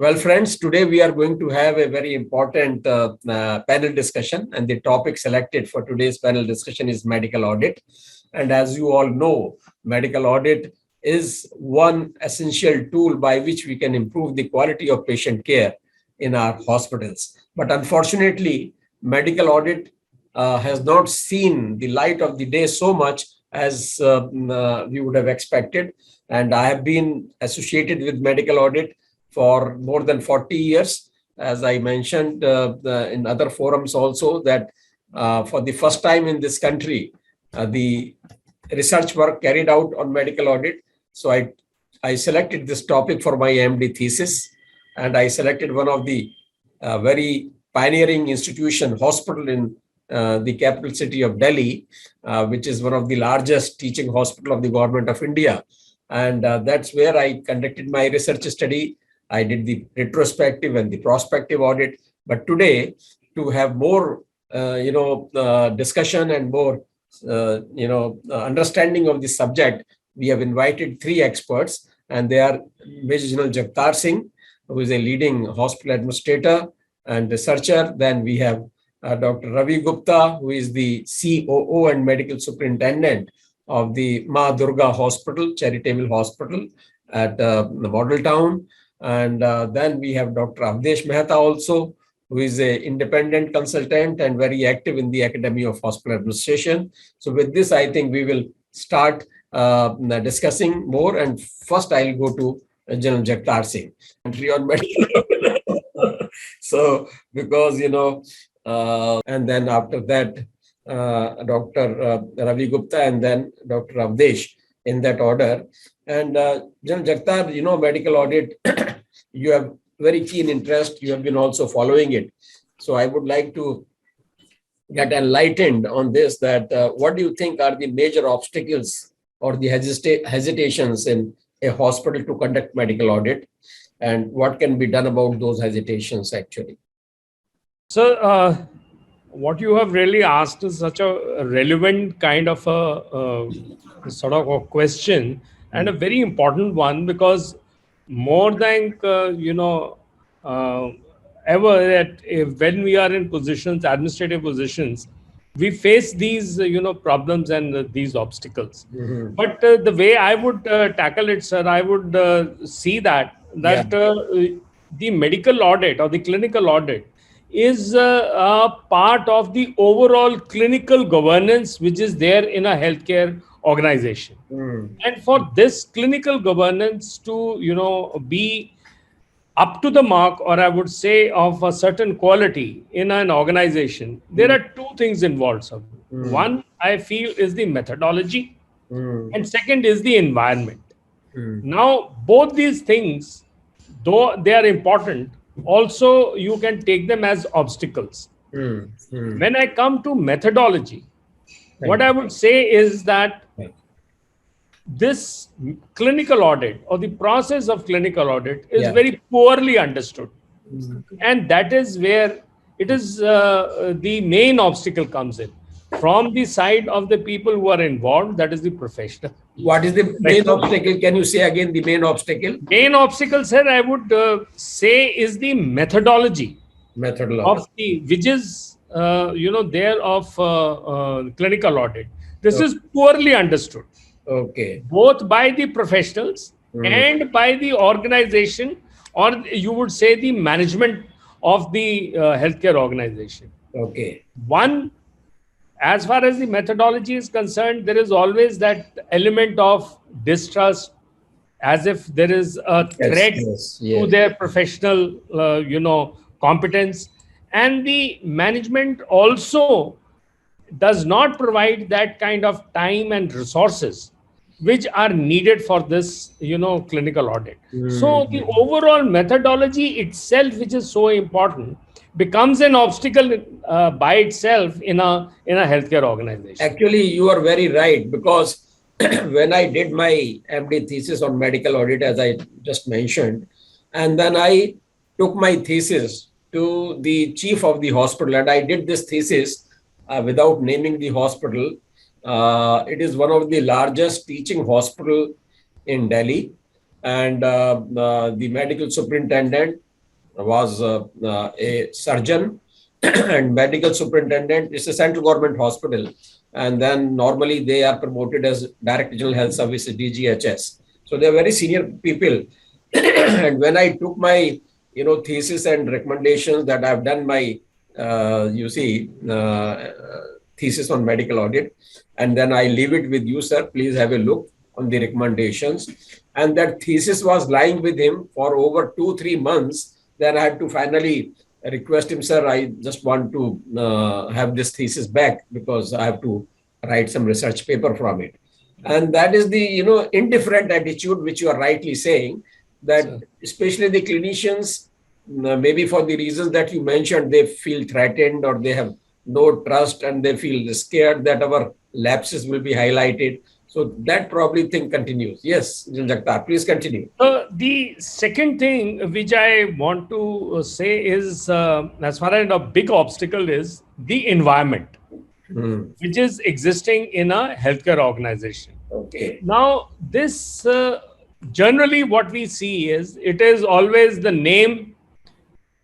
Well, friends, today we are going to have a very important panel discussion, and the topic selected for today's panel discussion is medical audit. And as you all know, medical audit is one essential tool by which we can improve the quality of patient care in our hospitals. But unfortunately, medical audit has not seen the light of the day so much as we would have expected. And I have been associated with medical audit for more than 40 years. As I mentioned in other forums also, that for the first time in this country, the research work carried out on medical audit. So I selected this topic for my MD thesis, and I selected one of the very pioneering institution, hospital in the capital city of Delhi, which is one of the largest teaching hospital of the government of India. And that's where I conducted my research study. I did the retrospective and the prospective audit. But today, to have more, discussion and more, understanding of the subject, we have invited three experts, and they are Major General Jagtar Singh, who is a leading hospital administrator and researcher. Then we have Dr. Ravikant Gupta, who is the COO and medical superintendent of the Ma Durga Hospital, charitable hospital at Model Town. And then we have Dr. Avdesh Mehta also, who is an independent consultant and very active in the Academy of Hospital Administration. So with this, I think we will start discussing more. And first, I'll go to General Jagtar Singh. Entry on medical. So, because, and then after that, Dr. Ravi Gupta, and then Dr. Avdesh, in that order. And General Jagtar, medical audit, you have very keen interest. You have been also following it. So I would like to get enlightened on this, that what do you think are the major obstacles or the hesitations in a hospital to conduct medical audit, and what can be done about those hesitations actually? So what you have really asked is such a relevant kind of a sort of a question, and a very important one, because more than ever that when we are in positions, administrative positions, we face these problems and these obstacles. Mm-hmm. But the way I would tackle it, sir, I would see that the medical audit or the clinical audit is a part of the overall clinical governance which is there in a healthcare organization. And for this clinical governance to be up to the mark, or I would say of a certain quality in an organization, there are two things involved, sir. One, I feel, is the methodology, and second is the environment. Now, both these things, though they are important, also you can take them as obstacles. When I come to methodology, what I would say is that this clinical audit or the process of clinical audit is very poorly understood. And that is where it is the main obstacle comes in. From the side of the people who are involved, that is the professional. What is the main obstacle? Can you say again the main obstacle? Main obstacle, sir, I would say is the methodology. Of the, which is, there of clinical audit. This is poorly understood. Okay. Both by the professionals and by the organization, or you would say the management of the healthcare organization. Okay. One, as far as the methodology is concerned, there is always that element of distrust, as if there is a threat to their professional, competence. And the management also does not provide that kind of time and resources which are needed for this, clinical audit. So the overall methodology itself, which is so important, becomes an obstacle by itself in a healthcare organization. Actually, you are very right, because when I did my MD thesis on medical audit, as I just mentioned, and then I took my thesis to the chief of the hospital, and I did this thesis without naming the hospital. It is one of the largest teaching hospital in Delhi, and the medical superintendent was a surgeon and medical superintendent. It's a central government hospital. And then normally they are promoted as Director General Health Services, DGHS. So they're very senior people. And when I took my, thesis and recommendations that I've done my, thesis on medical audit, and then I leave it with you, sir. Please have a look on the recommendations. And that thesis was lying with him for over 2-3 months. Then I had to finally request him, sir, I just want to have this thesis back because I have to write some research paper from it. And that is the, indifferent attitude which you are rightly saying, that especially the clinicians, maybe for the reasons that you mentioned, they feel threatened or they have no trust and they feel scared that our lapses will be highlighted. So that probably thing continues. Yes, Jagtar, please continue. The second thing which I want to say is, as far as a big obstacle is the environment, which is existing in a healthcare organization. Okay. Now, this generally what we see is it is always the name.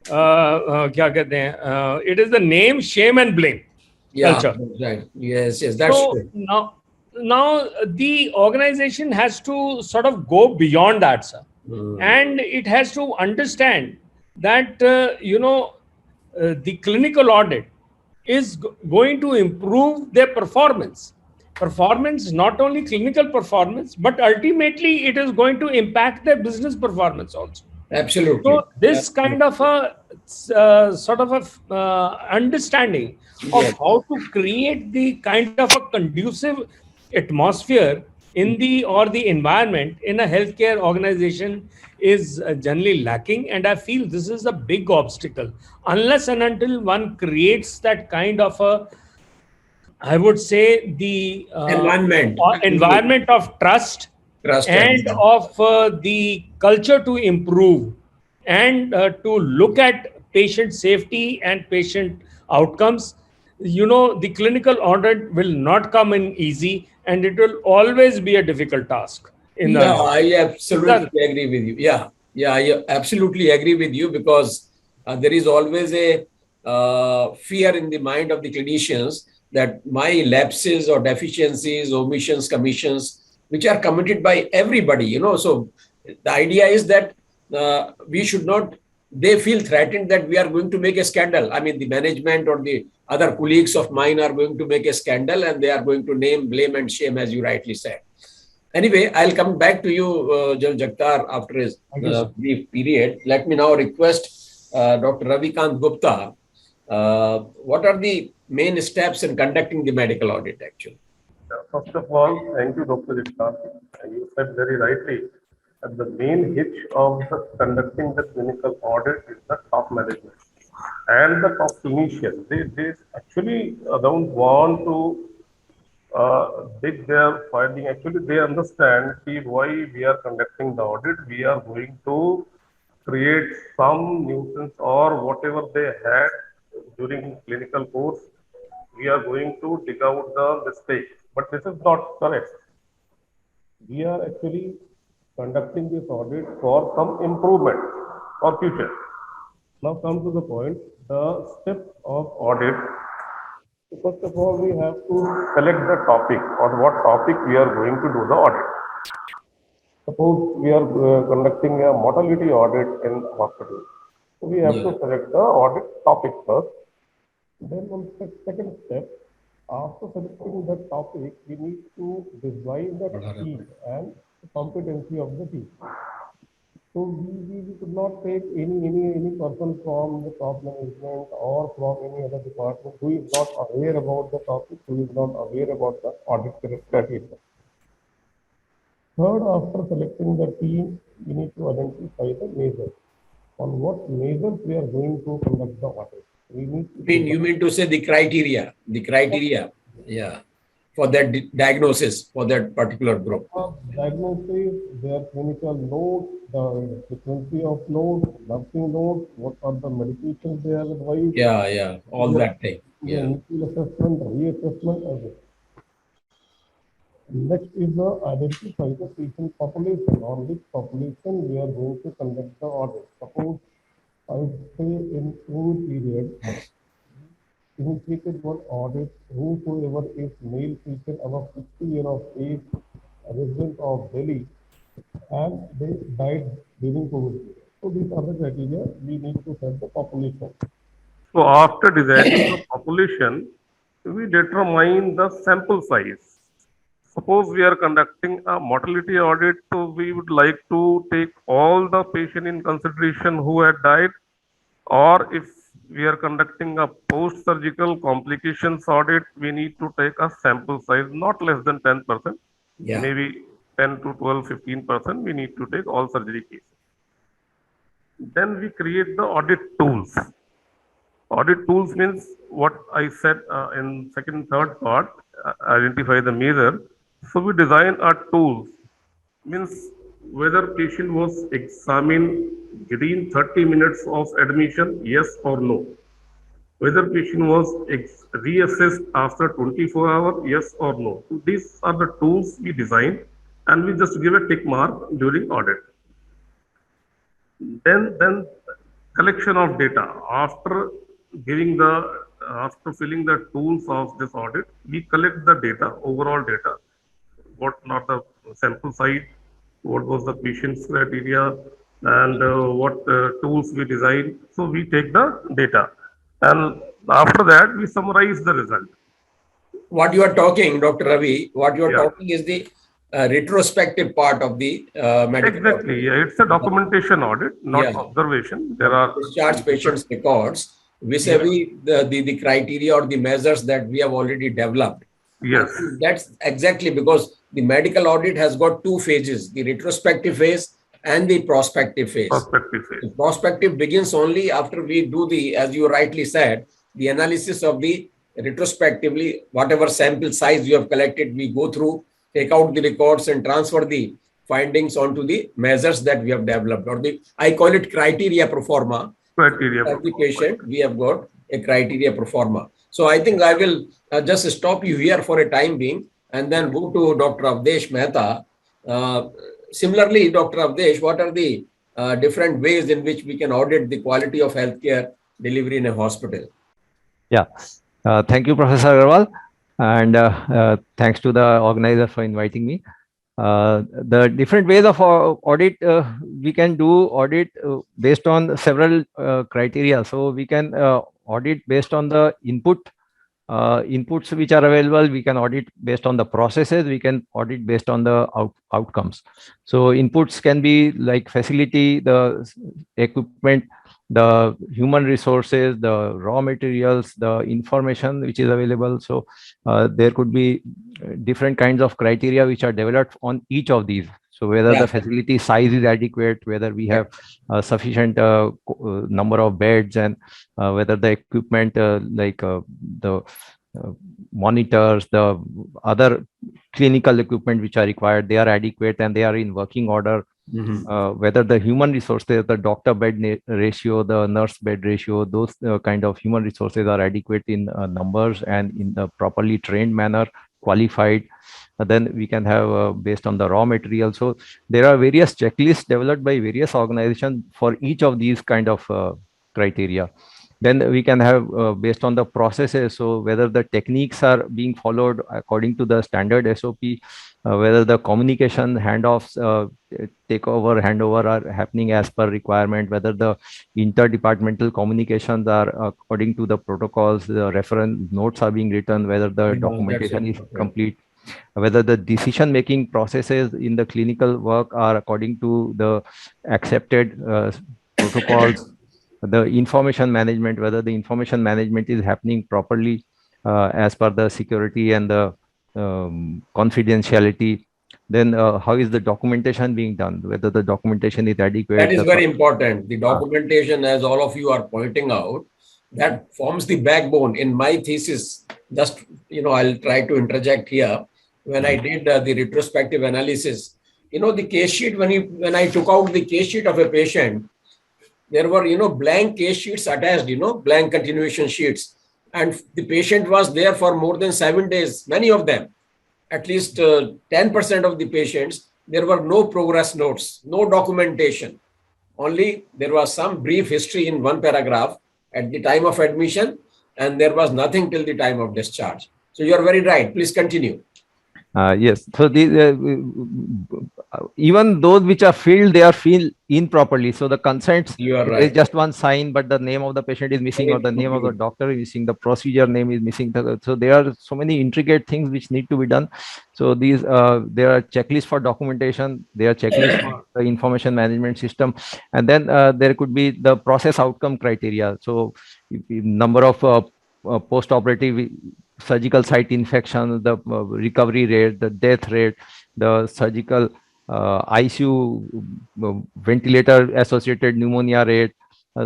क्या कहते हैं? It is the name, shame, and blame culture. Right. Yes, that's true. Now the organization has to sort of go beyond that, sir, and it has to understand that the clinical audit is going to improve their performance. Performance, not only clinical performance, but ultimately it is going to impact their business performance also. Absolutely. So this kind of a sort of a understanding of how to create the kind of a conducive atmosphere in the environment in a healthcare organization is generally lacking, and I feel this is a big obstacle unless and until one creates that kind of a, I would say, the environment of trust and of the culture to improve and to look at patient safety and patient outcomes. The clinical audit will not come in easy, and it will always be a difficult task. I absolutely agree with you. I absolutely agree with you because there is always a fear in the mind of the clinicians that my lapses or deficiencies, omissions, commissions, which are committed by everybody, So the idea is that we should not, they feel threatened that we are going to make a scandal. I mean, the management or the other colleagues of mine are going to make a scandal and they are going to name, blame, and shame, as you rightly said. Anyway, I'll come back to you, Jagtar, after a brief period. Let me now request Dr. Ravikant Gupta. What are the main steps in conducting the medical audit, actually? First of all, thank you, Dr. Jagtar. You said very rightly that the main hitch of conducting the clinical audit is the top management and the top clinician. They actually don't want to dig their finding. Actually, they understand why we are conducting the audit. We are going to create some nuisance or whatever they had during clinical course. We are going to dig out the mistake. But this is not correct. We are actually conducting this audit for some improvement for future. Now come to the point, the step of audit. First of all, we have to select the topic or what topic we are going to do the audit. Suppose we are conducting a mortality audit in hospital. So we have to select the audit topic first. Then on the second step, after selecting the topic, we need to define the team and the competency of the team. So we could not take any person from the top management or from any other department who is not aware about the topic, who is not aware about the audit criteria. Third, after selecting the team, we need to identify the measures. On what measures we are going to conduct the audit. You mean to say the criteria? Yeah. For that diagnosis, for that particular group. Diagnosis, their clinical notes, the frequency of notes, nursing notes, what are the medications they are advised. Yeah, all that thing. Initial assessment, reassessment, everything. Next is the identify the patient population, on which population we are going to conduct the audit. Suppose I would say in COVID period, initiated one audit. Whosoever is male patient above 60 years of age, a resident of Delhi, and they died during COVID period. So these are the criteria we need to set the population. So after designing the population, we determine the sample size. Suppose we are conducting a mortality audit, so we would like to take all the patient in consideration who had died, or if we are conducting a post-surgical complications audit, we need to take a sample size not less than 10%, Yeah. maybe 10 to 12, 15%, we need to take all surgery cases. Then we create the audit tools. Audit tools means what I said in second, third part, identify the measure. So we design our tools, means whether patient was examined within 30 minutes of admission, yes or no. Whether patient was reassessed after 24 hours, yes or no. So these are the tools we design and we just give a tick mark during audit. Then collection of data after giving the after filling the tools of this audit, we collect the data, overall data, what not the sample size, what was the patient's criteria, and what tools we designed. So we take the data, and after that we summarize the result. What you are talking, Dr. Ravi, what you are Yeah. talking is the retrospective part of the medical Exactly. audit. Yeah, it's a documentation audit, not Yeah. observation. There are Discharge patients' records vis-a-vis the criteria or the measures that we have already developed. yes. And that's exactly because the medical audit has got two phases, the retrospective phase and the prospective phase. Perspective phase. The prospective begins only after we do the, as you rightly said, the analysis of the retrospectively, whatever sample size you have collected, we go through, take out the records and transfer the findings onto the measures that we have developed, or the, I call it criteria pro forma. Criteria. Of the patient, we have got a criteria pro forma. So I think I will just stop you here for a time being and then go to Dr. Avdesh Mehta. Similarly, Dr. Avdesh, what are the different ways in which we can audit the quality of healthcare delivery in a hospital? Yeah, thank you, Professor Agarwal, and thanks to the organizer for inviting me. The different ways of audit, we can do audit based on several criteria. So we can audit based on the inputs which are available. We can audit based on the processes. We can audit based on the outcomes. So inputs can be like facility, the equipment, the human resources, the raw materials, the information which is available. So there could be different kinds of criteria which are developed on each of these. So whether the facility size is adequate, whether we have sufficient number of beds, and whether the equipment like the monitors, the other clinical equipment which are required, they are adequate and they are in working order. Whether the human resources, the doctor bed ratio, the nurse bed ratio, those kind of human resources are adequate in numbers and in the properly trained manner, qualified. Then we can have based on the raw material. So there are various checklists developed by various organizations for each of these kind of criteria. Then we can have based on the processes. So whether the techniques are being followed according to the standard SOP, whether the communication handoffs, takeover, handover are happening as per requirement, whether the interdepartmental communications are according to the protocols, the reference notes are being written, whether the documentation is complete, whether the decision-making processes in the clinical work are according to the accepted protocols, the information management, whether the information management is happening properly as per the security and the confidentiality. Then how is the documentation being done, whether the documentation is adequate. That is very important. The documentation, as all of you are pointing out, that forms the backbone. In my thesis, just, I'll try to interject here. When I did the retrospective analysis, the case sheet, when I took out the case sheet of a patient, there were, blank case sheets attached, blank continuation sheets. And the patient was there for more than 7 days, many of them. At least 10% of the patients, there were no progress notes, no documentation. Only there was some brief history in one paragraph at the time of admission, and there was nothing till the time of discharge. So you are very right. Please continue. Yes. So these even those which are filled, they are filled improperly. So the consents, You are there is right. just one sign, but the name of the patient is missing, or Very the name of the good. doctor is missing, the procedure name is missing. So there are so many intricate things which need to be done. So these there are checklists for documentation, there are checklists for the information management system, and then there could be the process outcome criteria. So number of post-operative surgical site infections, the recovery rate, the death rate, the surgical ICU ventilator associated pneumonia rate.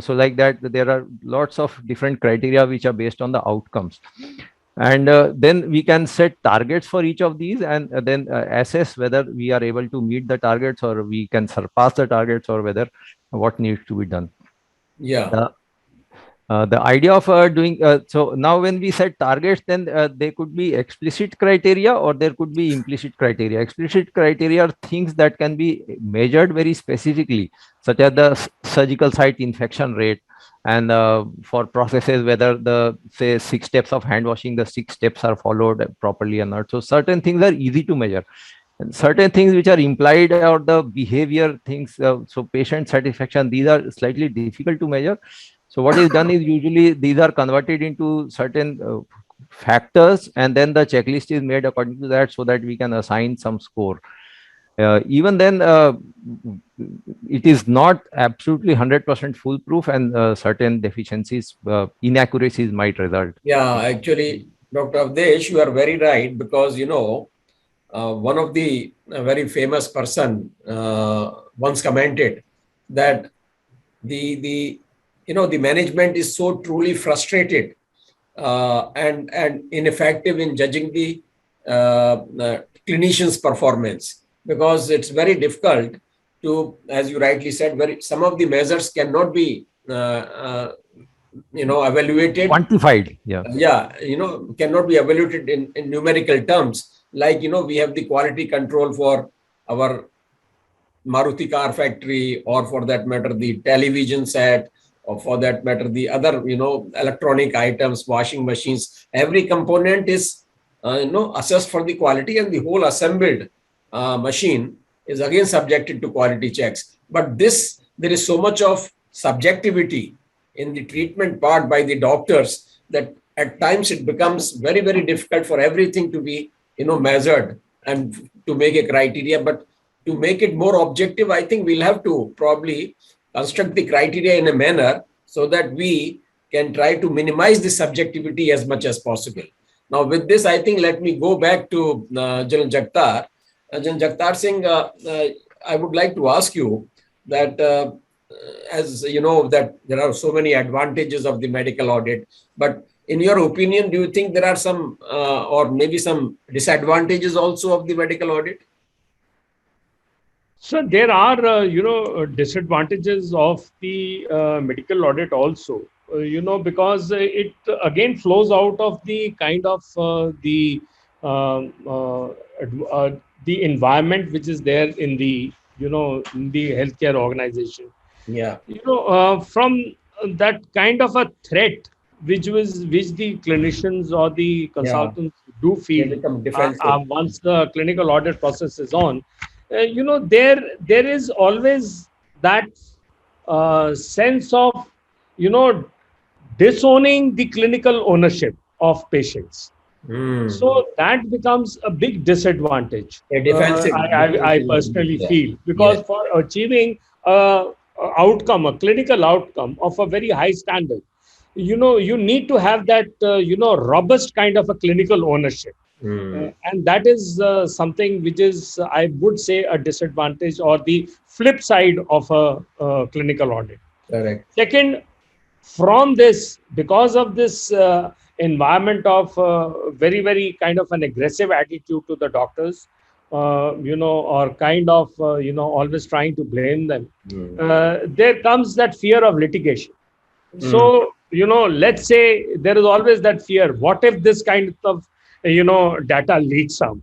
So like that, there are lots of different criteria which are based on the outcomes. And then we can set targets for each of these, and then assess whether we are able to meet the targets, or we can surpass the targets, or whether what needs to be done. Yeah. The idea of doing so now, when we set targets, then they could be explicit criteria, or there could be implicit criteria. Explicit criteria are things that can be measured very specifically, such as the surgical site infection rate, and for processes, whether the, say, 6 steps of hand washing, the 6 steps are followed properly or not. So certain things are easy to measure, and certain things which are implied, or the behavior things, so patient satisfaction, these are slightly difficult to measure. So what is done is, usually these are converted into certain factors, and then the checklist is made according to that, so that we can assign some score. Even then, it is not absolutely 100% foolproof, and certain deficiencies, inaccuracies might result. Yeah, actually, Dr. Avdesh, you are very right, because, one of the very famous person once commented that the the management is so truly frustrated and ineffective in judging the clinician's performance, because it's very difficult to, as you rightly said, some of the measures cannot be evaluated. Quantified, yeah. Yeah, cannot be evaluated in numerical terms. Like, we have the quality control for our Maruti car factory, or for that matter, the television set, or for that matter, the other, electronic items, washing machines. Every component is, assessed for the quality, and the whole assembled machine is again subjected to quality checks. But there is so much of subjectivity in the treatment part by the doctors, that at times it becomes very, very difficult for everything to be, measured and to make a criteria. But to make it more objective, I think we'll have to probably construct the criteria in a manner so that we can try to minimize the subjectivity as much as possible. Now, with this, I think let me go back to General Jagtar. General Jagtar Singh, I would like to ask you that, as you know, that there are so many advantages of the medical audit, but in your opinion, do you think there are some or maybe some disadvantages also of the medical audit? So there are, disadvantages of the medical audit also, because it again flows out of the kind of um, uh, the environment which is there in the, in the healthcare organization. Yeah. From that kind of a threat which the clinicians or the consultants do They feel become defensive. once the clinical audit process is on. There is always that sense of, disowning the clinical ownership of patients. So that becomes a big disadvantage. A defensive. I personally Yeah. feel, because for achieving a clinical outcome of a very high standard, you need to have that, robust kind of a clinical ownership. And that is something which is, I would say, a disadvantage or the flip side of a clinical audit. Correct. Second, from this, because of this environment of very, very kind of an aggressive attitude to the doctors, or kind of, always trying to blame them, there comes that fear of litigation. So, let's say there is always that fear. What if this kind of, data leaks out,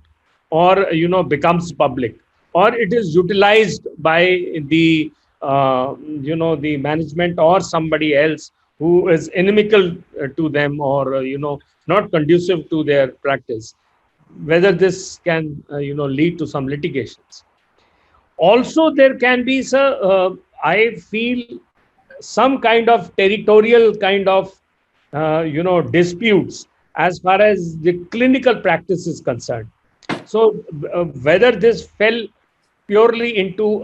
or, becomes public, or it is utilized by the the management or somebody else who is inimical to them, or not conducive to their practice, whether this can lead to some litigations. Also, there can be, sir, I feel, some kind of territorial kind of disputes as far as the clinical practice is concerned. So whether this fell purely into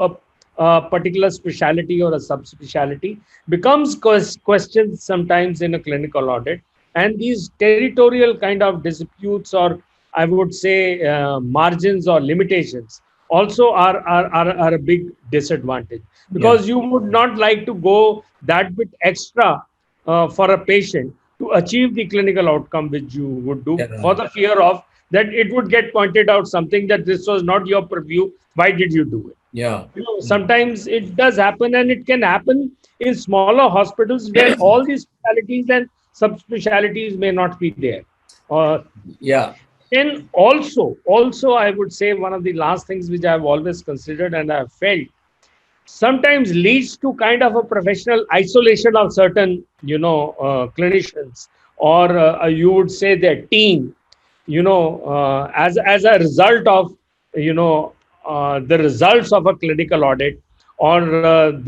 a particular specialty or a subspecialty becomes questioned sometimes in a clinical audit, and these territorial kind of disputes, or I would say margins or limitations, also are a big disadvantage, Yeah. because you would not like to go that bit extra for a patient to achieve the clinical outcome which you would do, for Yeah. the fear of that it would get pointed out something that this was not your purview. Why did you do it? Yeah. Sometimes it does happen, and it can happen in smaller hospitals where all these specialties and subspecialties may not be there. Uh, Yeah. and also, I would say one of the last things which I've always considered and I've felt sometimes leads to kind of a professional isolation of certain, clinicians, or you would say their team, as a result of, the results of a clinical audit, or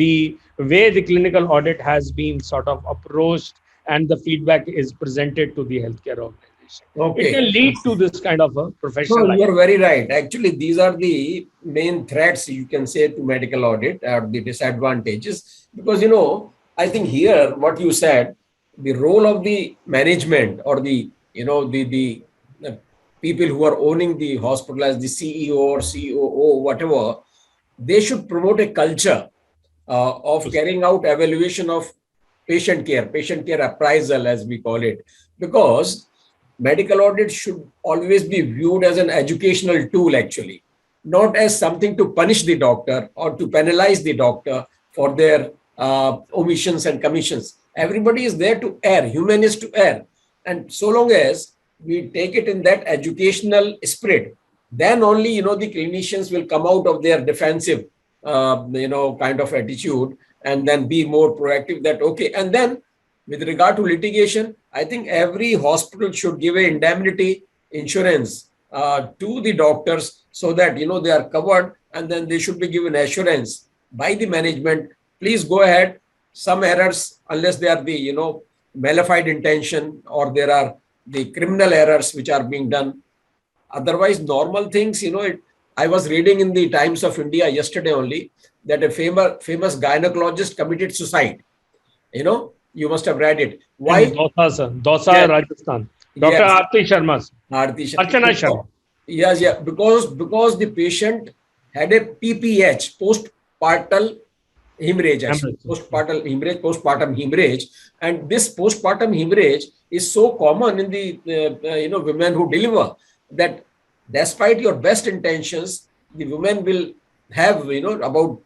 the way the clinical audit has been sort of approached and the feedback is presented to the healthcare organization. It Okay. can lead to this kind of a No, professional. you are very right. Actually, these are the main threats, you can say, to medical audit, or the disadvantages. Because, I think here, what you said, the role of the management, or the people who are owning the hospital, as the CEO or COO, whatever, they should promote a culture of carrying out evaluation of patient care appraisal, as we call it, because medical audit should always be viewed as an educational tool, actually, not as something to punish the doctor or to penalize the doctor for their omissions and commissions. Everybody is there to err, human is to err. And so long as we take it in that educational spirit, then only, the clinicians will come out of their defensive, kind of attitude, and then be more proactive that, okay. And then with regard to litigation, I think every hospital should give a indemnity insurance to the doctors, so that, they are covered, and then they should be given assurance by the management. Please go ahead. Some errors, unless they are the, malified intention, or there are the criminal errors which are being done. Otherwise, normal things, I was reading in the Times of India yesterday only that a famous gynecologist committed suicide. You must have read it. In Why? Dausa, sir. Dausa, Yes, Rajasthan. Dr. yes, Aarti Sharma. Aarti Archana Sharma. Sharma. Yes, yeah, because the patient had a PPH, postpartum hemorrhage, actually, postpartum hemorrhage, and this postpartum hemorrhage is so common in the women who deliver, that despite your best intentions, the women will have, about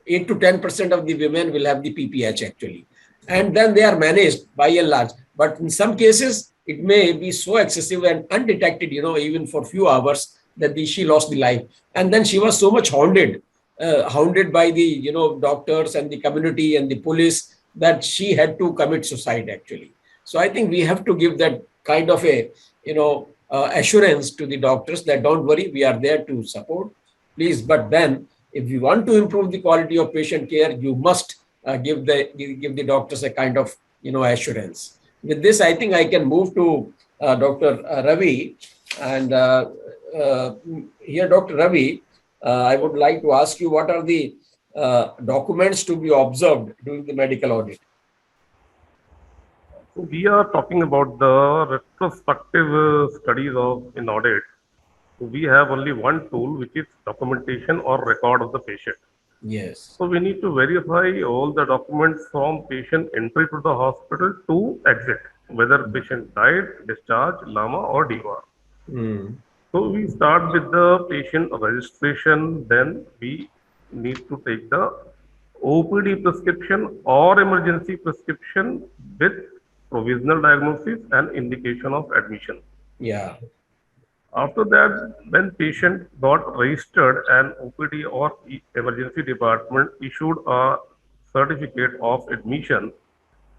8 to 10% of the women will have the PPH, actually, and then they are managed by and large. But in some cases, it may be so excessive and undetected, even for few hours, that she lost the life. And then she was so much hounded by the, doctors and the community and the police, that she had to commit suicide, actually. So I think we have to give that kind of a, assurance to the doctors that don't worry, we are there to support, please. But then, if you want to improve the quality of patient care, you must give the doctors a kind of, assurance. With this, I think I can move to Dr. Ravi, and here, Dr. Ravi, I would like to ask you, what are the documents to be observed during the medical audit? So we are talking about the retrospective studies of in audit. So we have only one tool, which is documentation or record of the patient. Yes. So we need to verify all the documents from patient entry to the hospital to exit, whether patient died, discharged, LAMA or DOR. Mm. So we start with the patient registration, then we need to take the OPD prescription or emergency prescription with provisional diagnosis and indication of admission. Yeah. After that, when patient got registered, an OPD or emergency department issued a certificate of admission,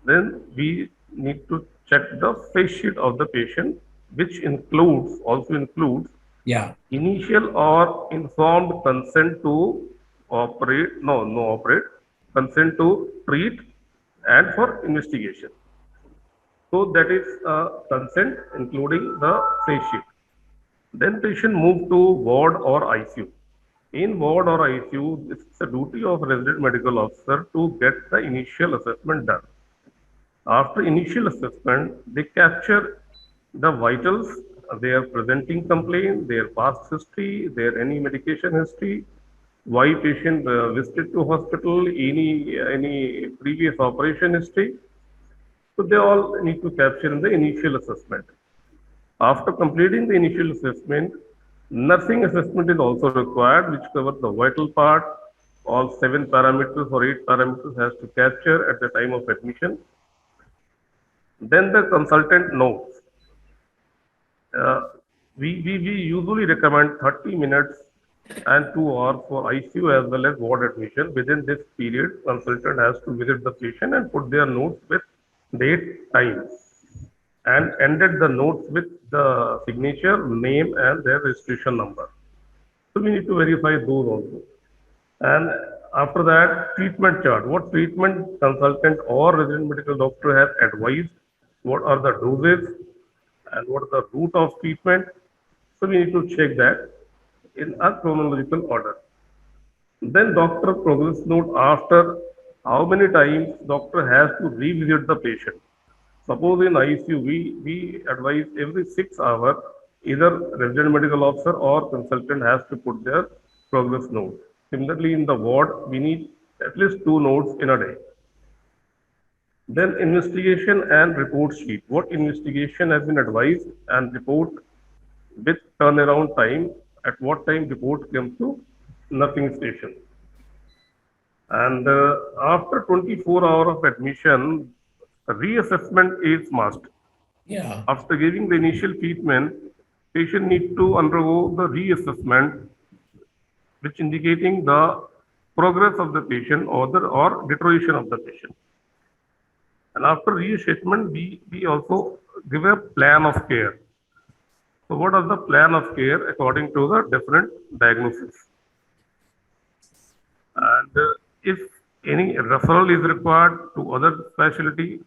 then we need to check the face sheet of the patient, which also includes Yeah. initial or informed consent to operate, no operate, consent to treat and for investigation. So that is consent including the face sheet. Then patient move to ward or ICU. In ward or ICU, it's the duty of resident medical officer to get the initial assessment done. After initial assessment, they capture the vitals, their presenting complaint, their past history, their any medication history, why patient visited to hospital, any previous operation history. So they all need to capture in the initial assessment. After completing the initial assessment, nursing assessment is also required, which covers the vital part. All 7 parameters or 8 parameters has to capture at the time of admission. Then the consultant notes. Uh, we usually recommend 30 minutes and 2 hours for ICU as well as ward admission. Within this period, consultant has to visit the patient and put their notes with date, time, and ended the notes with the signature, name, and their registration number. So we need to verify those also. And after that, treatment chart. What treatment consultant or resident medical doctor has advised? What are the doses and what is the route of treatment? So we need to check that in a chronological order. Then doctor progress note after how many times doctor has to revisit the patient. Suppose in ICU, we advise every 6 hours, either resident medical officer or consultant has to put their progress note. Similarly, in the ward, we need at least 2 notes in a day. Then investigation and report sheet. What investigation has been advised and report with turnaround time, at what time report comes to nursing station. And after 24 hours of admission, reassessment is must. Yeah. After giving the initial treatment, patient need to undergo the reassessment, which indicating the progress of the patient or deterioration of the patient. And after reassessment, we also give a plan of care. So what is the plan of care according to the different diagnosis? And if any referral is required to other specialty,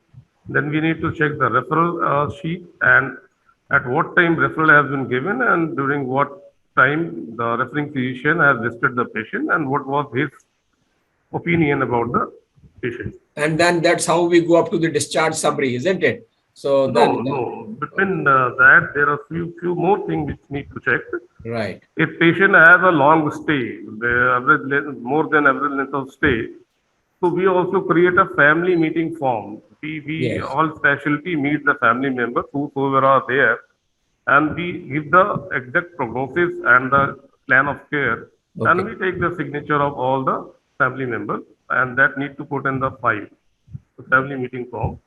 then we need to check the referral sheet and at what time referral has been given and during what time the referring physician has visited the patient and what was his opinion about the patient. And then that's how we go up to the discharge summary, isn't it? So No. Between that, there are few more things which need to check. Right. If patient has a long stay, the average more than average length of stay, so we also create a family meeting form. We Yes. all specialty meet the family members whoever are there, and we give the exact prognosis and the plan of care, and we take the signature of all the family members, and that need to put in the file, the family meeting form.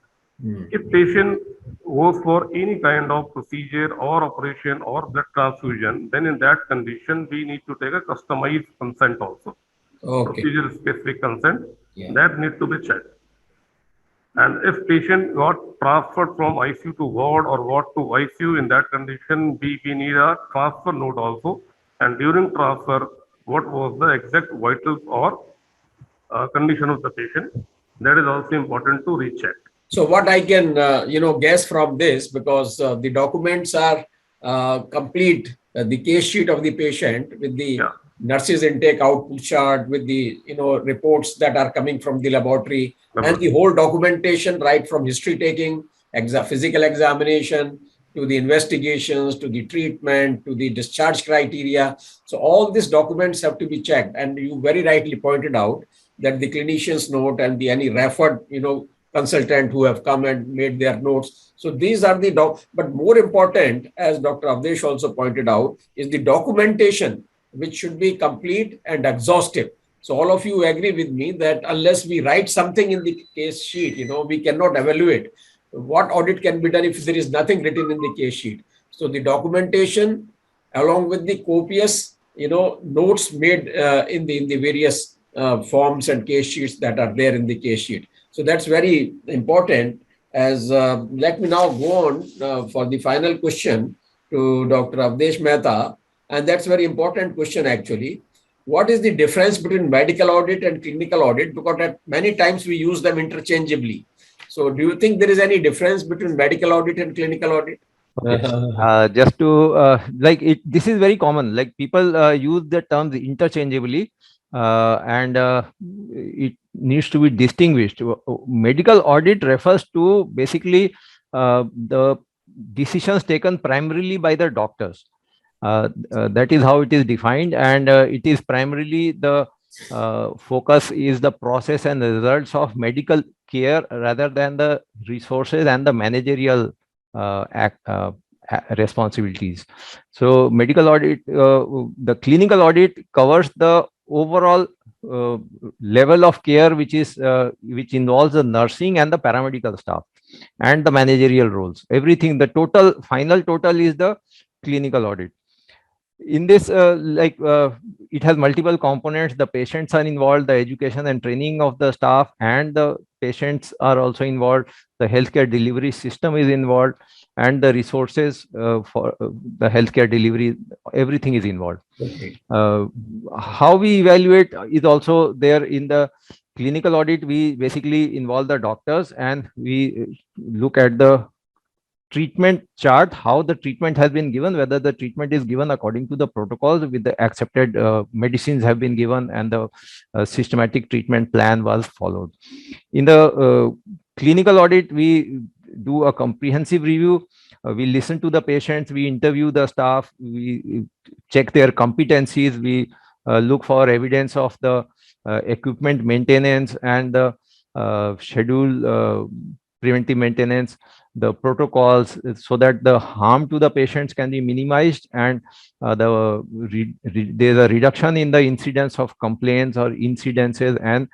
If patient goes for any kind of procedure or operation or blood transfusion, then in that condition, we need to take a customized consent also. Procedure specific consent, that need to be checked. And if patient got transferred from ICU to ward or ward to ICU, in that condition, we need a transfer note also. And during transfer, what was the exact vitals or condition of the patient? That is also important to recheck. So what I can, guess from this, because the documents are complete, the case sheet of the patient with the nurse's intake output chart, with the, reports that are coming from the laboratory and the whole documentation, right from history taking, physical examination, to the investigations, to the treatment, to the discharge criteria. So all these documents have to be checked. And you very rightly pointed out that the clinician's note and the any referred, consultant who have come and made their notes. So these are the but more important, as Dr. Avdesh also pointed out, is the documentation, which should be complete and exhaustive. So all of you agree with me that unless we write something in the case sheet, we cannot evaluate what audit can be done if there is nothing written in the case sheet. So the documentation along with the copious, notes made in the various forms and case sheets that are there in the case sheet. So that's very important. As let me now go on for the final question to Dr. Avdesh Mehta, and that's a very important question actually. What is the difference between medical audit and clinical audit? Because at many times we use them interchangeably. So do you think there is any difference between medical audit and clinical audit? Okay. Just to this is very common. Like people use the terms interchangeably, and it needs to be distinguished. Medical audit refers to basically the decisions taken primarily by the doctors. That is how it is defined, and it is primarily the focus is the process and the results of medical care rather than the resources and the managerial responsibilities. So medical audit, the clinical audit covers the overall level of care, which which involves the nursing and the paramedical staff and the managerial roles. Everything, the final total is the clinical audit. In this, it has multiple components. The patients are involved, the education and training of the staff and the patients are also involved. The healthcare delivery system is involved, and the resources for the healthcare delivery, everything is involved. Okay. How we evaluate is also there in the clinical audit. We basically involve the doctors and we look at the treatment chart, how the treatment has been given, whether the treatment is given according to the protocols with the accepted medicines have been given and the systematic treatment plan was followed. In the clinical audit, we do a comprehensive review. We listen to the patients, we interview the staff, we check their competencies, we look for evidence of the equipment maintenance and the schedule preventive maintenance, the protocols, so that the harm to the patients can be minimized and there's a reduction in the incidence of complaints or incidences and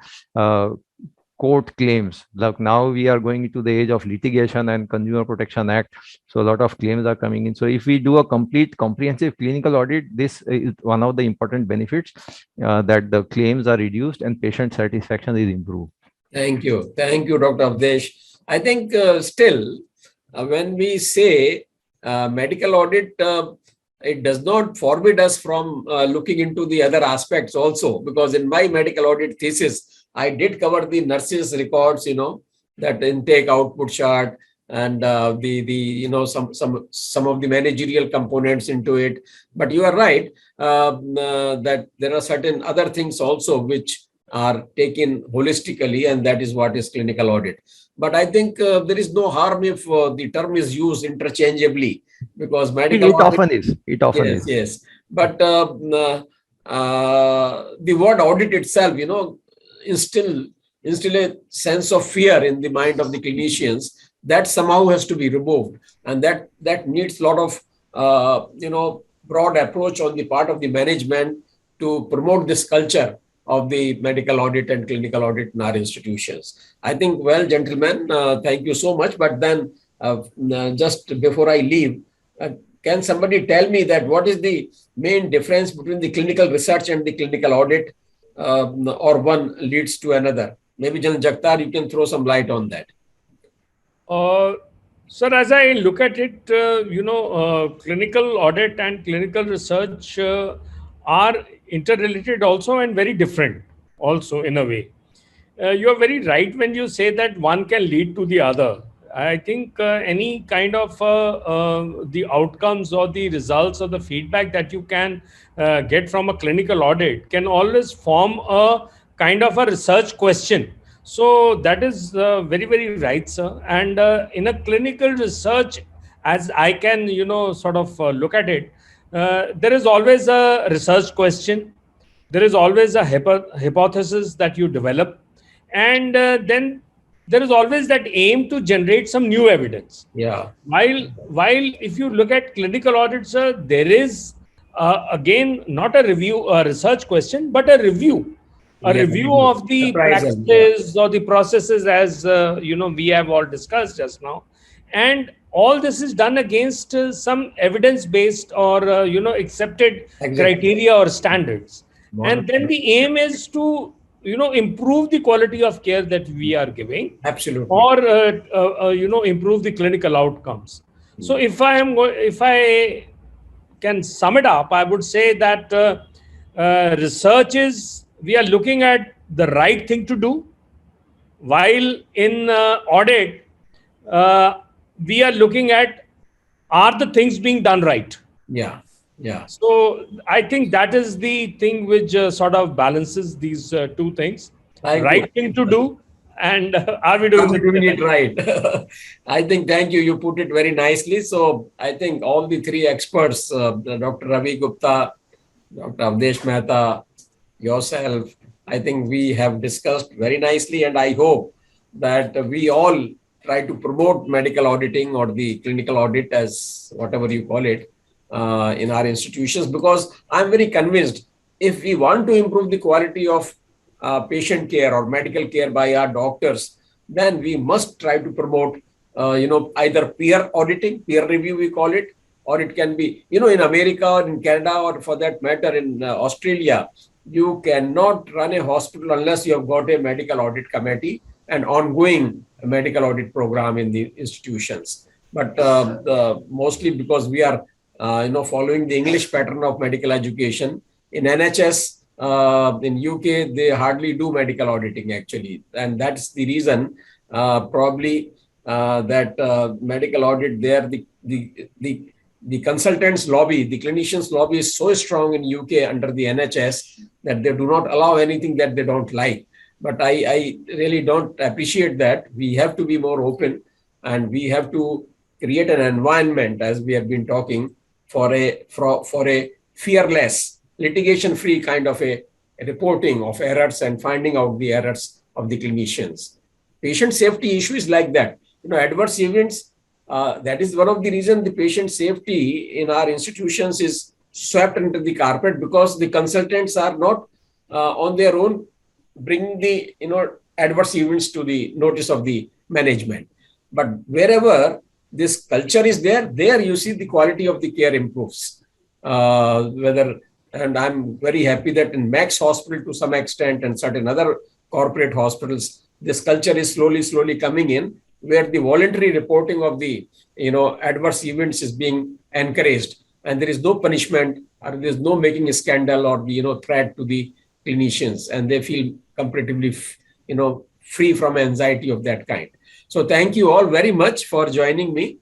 court claims. Like now we are going into the age of litigation and Consumer Protection Act, so a lot of claims are coming in. So if we do a complete comprehensive clinical audit, this is one of the important benefits, that the claims are reduced and patient satisfaction is improved. Thank you, Dr. Avdesh. I think still, when we say medical audit, it does not forbid us from looking into the other aspects also, because in my medical audit thesis, I did cover the nurses' records, that intake output chart and some of the managerial components into it. But you are right that there are certain other things also which are taken holistically, and that is what is clinical audit. But I think there is no harm if the term is used interchangeably, because medical audit, often is. It often yes, is. Yes. But the word audit itself, instill a sense of fear in the mind of the clinicians. That somehow has to be removed, and that needs a lot of broad approach on the part of the management to promote this culture of the medical audit and clinical audit in our institutions. I think, well, gentlemen, thank you so much. But then just before I leave, can somebody tell me that what is the main difference between the clinical research and the clinical audit, or one leads to another? Maybe Jagtar, you can throw some light on that. Sir, as I look at it, clinical audit and clinical research are interrelated also and very different also in a way. You are very right when you say that one can lead to the other. I think any kind of the outcomes or the results or the feedback that you can get from a clinical audit can always form a kind of a research question. So that is very, very right, sir. And in a clinical research, as I can, sort of look at it, there is always a research question. There is always a hypothesis that you develop. And then there is always that aim to generate some new evidence. Yeah. While if you look at clinical audits, there is again not a research question, but a review. A review of the appraisal, practices or the processes, as we have all discussed just now. and all this is done against some evidence-based or accepted criteria or standards. And then the aim is to improve the quality of care that we are giving, Absolutely. or improve the clinical outcomes. So if I can sum it up, I would say that research is, we are looking at the right thing to do, while in audit, we are looking at, are the things being done right? Yeah. Yeah. So I think that is the thing which sort of balances these two things. Right thing to do, and are we doing it right? I think, thank you. You put it very nicely. So I think all the three experts, Dr. Ravi Gupta, Dr. Avdesh Mehta, yourself, I think we have discussed very nicely, and I hope that we all try to promote medical auditing or the clinical audit, as whatever you call it, in our institutions, because I'm very convinced if we want to improve the quality of patient care or medical care by our doctors, then we must try to promote, either peer auditing, peer review, we call it, or it can be, in America or in Canada, or for that matter in Australia, you cannot run a hospital unless you have got a medical audit committee and ongoing medical audit program in the institutions. But mostly because we are, following the English pattern of medical education, in NHS, in UK, they hardly do medical auditing actually. And that's the reason probably that medical audit there, the consultants lobby, the clinicians lobby is so strong in UK under the NHS that they do not allow anything that they don't like. But I really don't appreciate that. We have to be more open, and we have to create an environment, as we have been talking, for a fearless, litigation-free kind of a reporting of errors and finding out the errors of the clinicians. Patient safety issues like that, adverse events, that is one of the reasons the patient safety in our institutions is swept under the carpet, because the consultants are not on their own bringing the adverse events to the notice of the management. But wherever this culture is there you see the quality of the care improves. And I'm very happy that in Max Hospital to some extent and certain other corporate hospitals, this culture is slowly coming in, where the voluntary reporting of the adverse events is being encouraged, and there is no punishment, or there is no making a scandal or threat to the clinicians, and they feel comparatively free from anxiety of that kind. So thank you all very much for joining me.